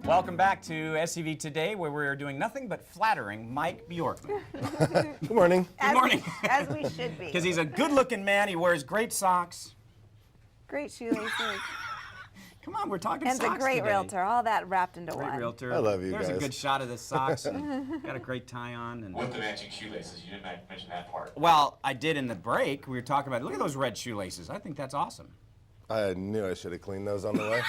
Welcome back to SCV Today, where we're doing nothing but flattering Mike Bjorkman. Good morning. Good morning. As we should be. Because he's a good-looking man. He wears great socks. Great shoelaces. Come on, we're talking And socks a great today. realtor. All that wrapped into Great one. realtor. I love you There's guys. a good shot of the socks. And got a great tie on. And With the matching shoelaces, you didn't mention that part. well, I did in the break. We were talking about, look at those red shoelaces. I think that's awesome. I knew I should have cleaned those on the way.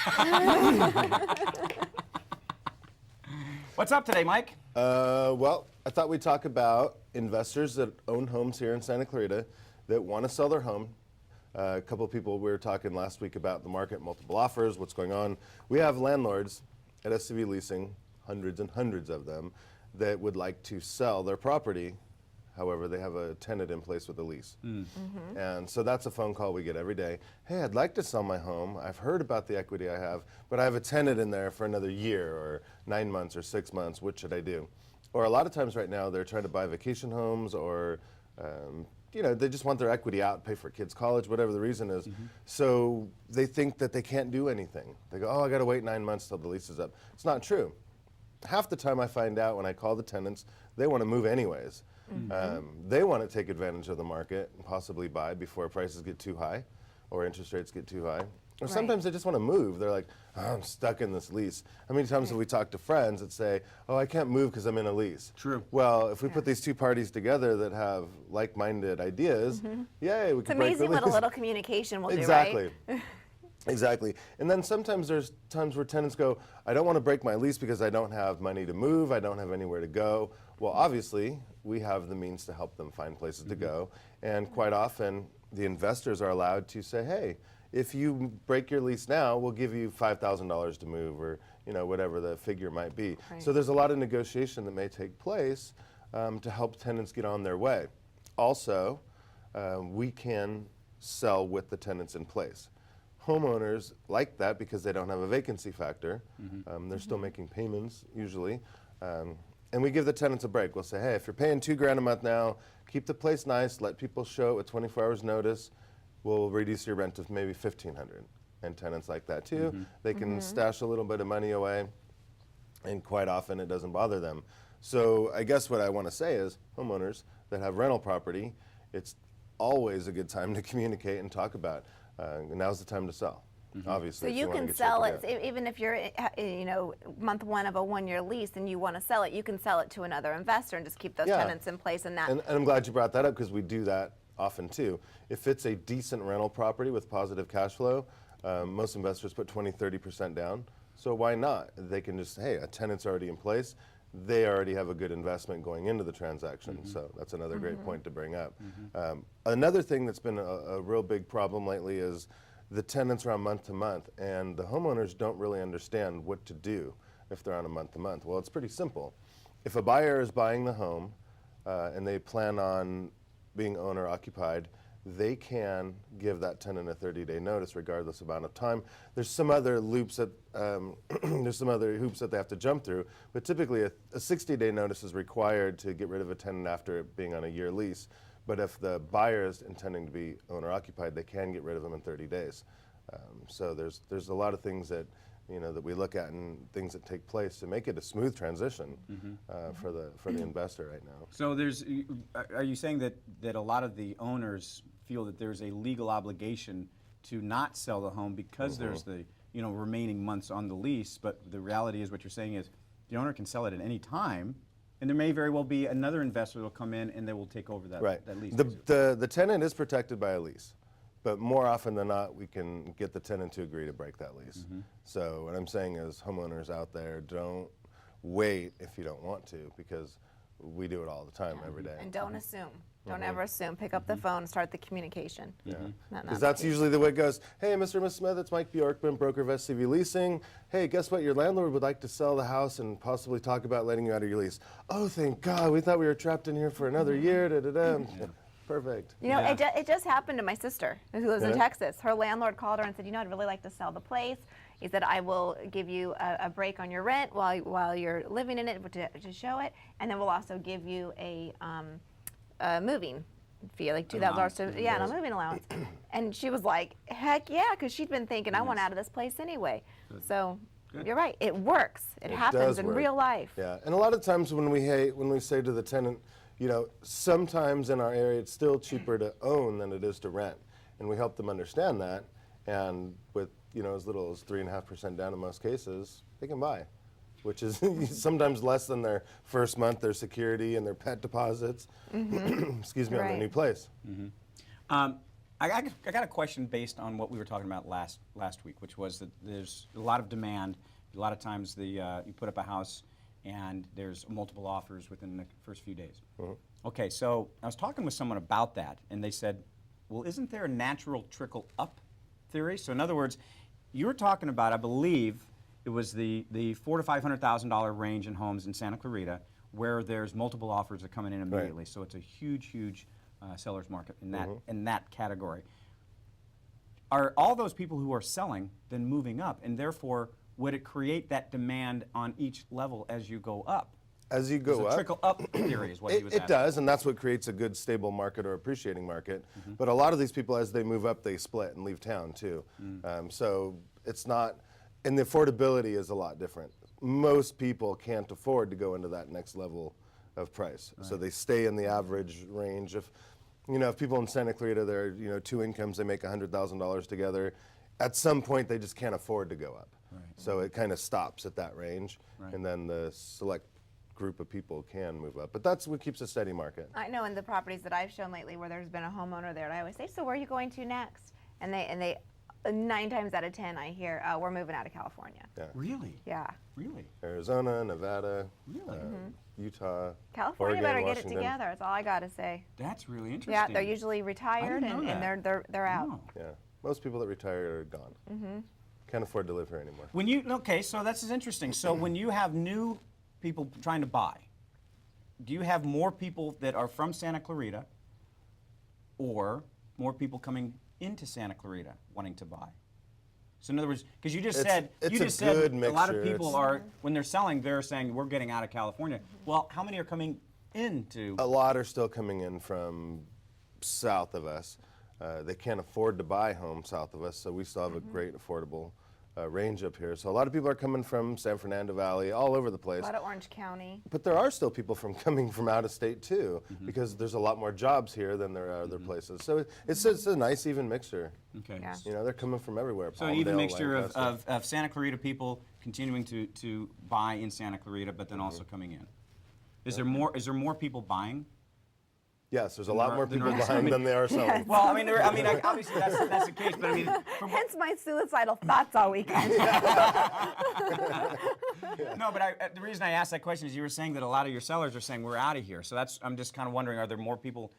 What's up today, Mike? Well, I thought we'd talk about investors that own homes here in Santa Clarita that want to sell their home. A couple of people, we were talking last week about the market, multiple offers, what's going on. We have landlords at SCVLeasing, hundreds and hundreds of them, that would like to sell their property. However, they have a tenant in place with a lease. And so that's a phone call we get every day. Hey, I'd like to sell my home. I've heard about the equity I have, but I have a tenant in there for another year or 9 months or 6 months. What should I do? Or a lot of times right now, they're trying to buy vacation homes or you know, they just want their equity out, pay for kids' college, whatever the reason is. So they think that they can't do anything. They go, oh, I got to wait 9 months till the lease is up. It's not true. Half the time I find out when I call the tenants, they want to move anyways. They want to take advantage of the market and possibly buy before prices get too high or interest rates get too high. Or sometimes they just want to move. They're like, oh, I'm stuck in this lease. How many times have we talked to friends that say, oh, I can't move because I'm in a lease? True. Well, if we put these two parties together that have like-minded ideas, yay, we It's can break the amazing what a lease. little communication will Exactly. do, right? Exactly. And then sometimes there's times where tenants go, I don't want to break my lease because I don't have money to move, I don't have anywhere to go. Well, obviously, we have the means to help them find places to go. And quite often, the investors are allowed to say, hey, if you break your lease now, we'll give you $5,000 to move, or you know, whatever the figure might be. Right. So there's a lot of negotiation that may take place to help tenants get on their way. Also, we can sell with the tenants in place. Homeowners like that because they don't have a vacancy factor. They're still making payments usually. And we give the tenants a break. We'll say, hey, if you're paying $2,000 a month now, keep the place nice, let people show it with 24 hours notice. We'll reduce your rent to maybe $1,500. And tenants like that too. They can stash a little bit of money away, and quite often it doesn't bother them. So I guess what I want to say is homeowners that have rental property, it's always a good time to communicate and talk about. Now's the time to sell, obviously. So if you wanna can get sell your it, even if you're, you know, month one of a one-year lease and you want to sell it, you can sell it to another investor and just keep those Yeah. tenants in place and that. And I'm glad you brought that up because we do that often too. If it's a decent rental property with positive cash flow, most investors put 20–30% down. So why not? They can just, hey, a tenant's already in place. They already have a good investment going into the transaction. So that's another great point to bring up. Another thing that's been a real big problem lately is the tenants are on month to month, and the homeowners don't really understand what to do if they're on a month to month. Well, it's pretty simple. If a buyer is buying the home and they plan on being owner occupied, they can give that tenant a 30-day notice regardless of amount of time. There's some other loops that there's some other hoops that they have to jump through, but typically a 60-day notice is required to get rid of a tenant after it being on a year lease. But if the buyer is intending to be owner occupied, they can get rid of them in 30 days. So there's a lot of things that that we look at and things that take place to make it a smooth transition for the investor right now. So are you saying that a lot of the owners feel that there's a legal obligation to not sell the home because there's the remaining months on the lease, but the reality is what you're saying is the owner can sell it at any time, and there may very well be another investor that will come in and they will take over that, that lease. The tenant is protected by a lease, but more often than not, we can get the tenant to agree to break that lease. So what I'm saying is homeowners out there, don't wait if you don't want to, because we do it all the time, every day. And don't assume. Don't ever assume. Pick up the phone and start the communication. Because that's usually the way it goes. Hey, Mr. and Ms. Smith, it's Mike Bjorkman, broker of SCVLeasing. Hey, guess what? Your landlord would like to sell the house and possibly talk about letting you out of your lease. Oh, thank God. We thought we were trapped in here for another year. Perfect. You know, it just happened to my sister who lives in Texas. Her landlord called her and said, I'd really like to sell the place. He said, I will give you a break on your rent while you're living in it to show it, and then we'll also give you a moving fee, like $2,000 a moving allowance. And she was like, heck yeah, because she'd been thinking, I want out of this place anyway. So You're right. It works. It happens does in work. real life. Yeah, and a lot of times when we say to the tenant, you know, sometimes in our area it's still cheaper to own than it is to rent, and we help them understand that. And with, you know, as little as 3.5% down in most cases, they can buy, which is sometimes less than their first month, their security and their pet deposits. Excuse me, on their Right. new place. I got a question based on what we were talking about last week, which was that there's a lot of demand. A lot of times you put up a house and there's multiple offers within the first few days. Okay, so I was talking with someone about that, and they said, well, isn't there a natural trickle up theory? So in other words, you were talking about, I believe, it was the $400,000 to $500,000 range in homes in Santa Clarita, where there's multiple offers that are coming in immediately. So it's a huge seller's market in that category. Are all those people who are selling then moving up, and therefore would it create that demand on each level as you go up? As you go So up, trickle up theory is what he was it asking. does, and that's what creates a good stable market or appreciating market. But a lot of these people, as they move up, they split and leave town too. So it's not, and the affordability is a lot different. Most people can't afford to go into that next level of price, so they stay in the average range. If people in Santa Clarita, they're two incomes, they make $100,000 together. At some point, they just can't afford to go up. So it kind of stops at that range, and then the select group of people can move up. But that's what keeps a steady market. I know in the properties that I've shown lately where there's been a homeowner there, and I always say, so where are you going to next? And they 9 times out of 10 I hear, we're moving out of California. Really? Yeah. Really? Arizona, Nevada, Really? Utah, California Oregon, better get Washington. it together. That's all I gotta say. That's really interesting. Yeah, they're usually retired know and that. they're out. Oh. Yeah, most people that retire are gone. Can't afford to live here anymore. Okay, so that's interesting. So when you have new people trying to buy, do you have more people that are from Santa Clarita or more people coming into Santa Clarita wanting to buy? So in other words, because you just said it's you a just said good a lot of mixture. people are, when they're selling, they're saying we're getting out of California. Well, how many are coming into? A lot are still coming in from south of us. They can't afford to buy homes south of us, so we still have a great affordable range up here. So a lot of people are coming from San Fernando Valley, all over the place. A lot of Orange County. But there are still people coming from out of state too, because there's a lot more jobs here than there are other places. So it's a nice even mixture. Okay. Yeah. They're coming from everywhere. So an even Palmdale, mixture Lancaster. of Santa Clarita people continuing to buy in Santa Clarita, but then also coming in. Is there more people buying? Yes, there's a lot more than people there- buying than they are selling. Well, obviously that's the case, but I mean, Hence my suicidal thoughts all weekend. no, but the reason I asked that question is you were saying that a lot of your sellers are saying we're out of here. So I'm just kind of wondering, are there more people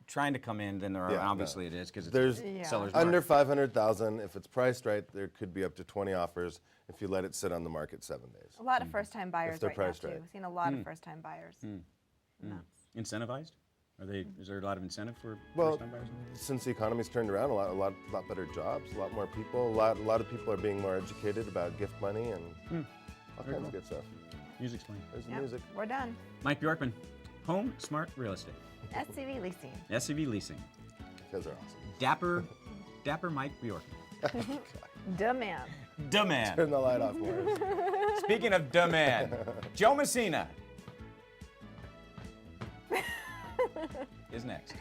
trying to come in than there are? Yeah, Obviously, it is because There's it's sellers under market. 500,000. If it's priced right, there could be up to 20 offers if you let it sit on the market 7 days. A lot of first-time buyers they're right now priced too. right. We've seen a lot of first-time buyers. Incentivized? Is there a lot of incentive for Well, first-time buyers? since the economy's turned around, a lot better jobs, a lot more people, a lot of people are being more educated about gift money and all kinds of good stuff. Music's playing. There's the Yep, music. we're done. Mike Bjorkman, HomeSmart Real Estate, SCVLeasing. SCVLeasing, Those are awesome. Dapper Mike Bjorkman, Duh man. the man. Turn the light off, Morris. Speaking of the man, Joe Messina is next.